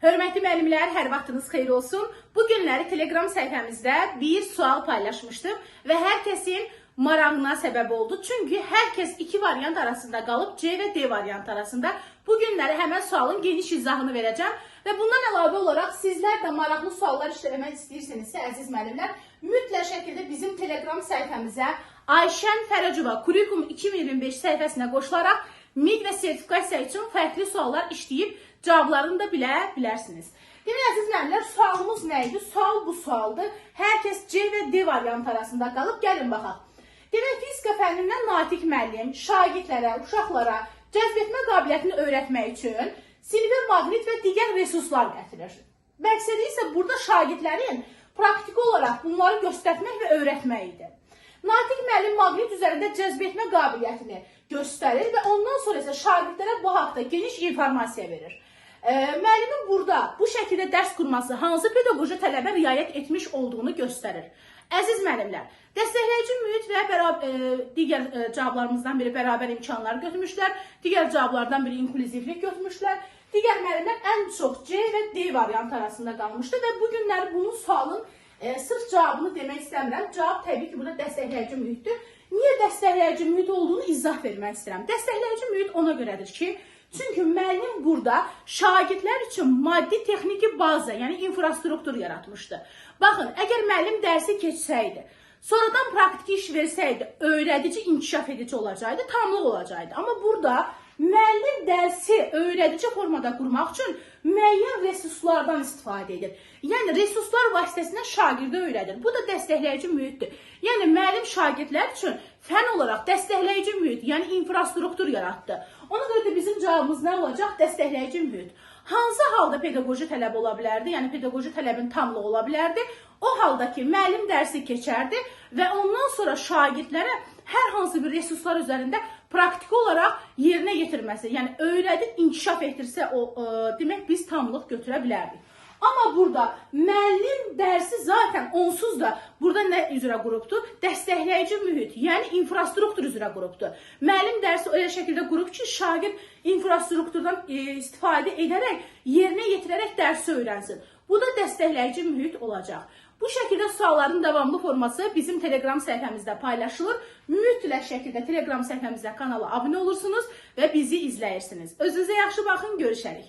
Hörmətli müəllimlər, hər vaxtınız xeyir olsun. Bu günləri Telegram səhifəmizdə bir sual paylaşmışdım və hər kəsin marağına səbəb oldu. Çünki hər kəs iki variant arasında qalıb, C və D variant arasında. Bu günləri həmən sualın geniş izahını verəcəm və bundan əlavə olaraq sizlər də maraqlı suallar işləmək istəyirsinizsə, əziz müəllimlər, mütləq şəkildə bizim Telegram səhifəmizə Ayşən Fərəcova Kurikulum 2025 səhifəsinə qoşularaq MİQ və sertifikasiya üçün fərqli suallar işləyib cavablarını da bilə bilərsiniz. Demək, əziz müəllimlər, sualımız nə idi? Sual bu sualdır. Hər kəs C və D variant arasında qalıb. Gəlin baxaq. Demək, fizika fənnindən Natiq müəllim şagirdlərə, uşaqlara cəzb etmə qabiliyyətini öyrətmək üçün silver maqnit və digər resurslar gətirir. Məqsədi isə burada şagirdlərin praktiki olaraq bunları göstərmək və öyrətmək idi. Natiq müəllim maqnit üzərində cəzb etmə qabiliyyətini göstərir və ondan sonra isə şagirdlərə bu haqda geniş informasiya verir. Müəllimin burada bu şəkildə dərs qurması hansı pedaqoji tələbə riayət etmiş olduğunu göstərir. Əziz müəllimlər, dəstəkləyici mühit və digər cavablarımızdan biri bərabər imkanlar götürmüşlər, digər cavablardan biri inklüzivlik götürmüşlər, digər müəllimlər ən çox C və D variantı arasında qalmışdı və bu günləri bunun sualın sırf cavabını demək istəmirəm. Cavab təbii ki, burada dəstəkləyici mühitdir. Niyə dəstəkləyici mühit olduğunu izah vermək istəyirəm. Dəstəkləyici mühit ona görədir ki, çünki müəllim burada şagirdlər üçün maddi-texniki baza, yəni infrastruktur yaratmışdı. Baxın, əgər müəllim dərsi keçsəydi, sonradan praktiki iş versəydi, öyrədici, inkişaf edici olacaqdı, tamlıq olacaqdı. Amma burada müəllim dərsi öyrədici formada qurmaq üçün müəyyən resurslardan istifadə edir. Yəni, resurslar vasitəsilə şagirdə öyrədir. Bu da dəstəkləyici mühitdir. Yəni, müəllim şagirdlər üçün fən olaraq dəstəkləyici mühit, yəni infrastruktur yaratdı. Ona görə də bizim cavabımız nə olacaq? Dəstəkləyici mühit. Hansı halda pedaqoji tələb ola bilərdi? Yəni, pedaqoji tələbin tamlığı ola bilərdi. O halda ki, müəllim dərsi keçərdi və ondan sonra şagirdlərə hər hansı bir resurslar üzərində praktiki olaraq yerinə yetirməsi, yəni öyrədib inkişaf etdirsə, demək biz tamlıq götürə bilərdik. Amma burada müəllim dərsi zaten onsuz da burada nə üzrə qrupdur? Dəstəkləyici mühit, yəni infrastruktur üzrə qrupdur. Müəllim dərsi elə şəkildə qrup ki, şagird infrastrukturdan istifadə edərək, yerinə yetirərək dərsi öyrənsin. Bu da dəstəkləyici mühit olacaq. Bu şəkildə sualların davamlı forması bizim Telegram səhifəmizdə paylaşılır. Mütləq şəkildə Telegram səhifəmizdə kanala abunə olursunuz və bizi izləyirsiniz. Özünüzə yaxşı baxın, görüşərik.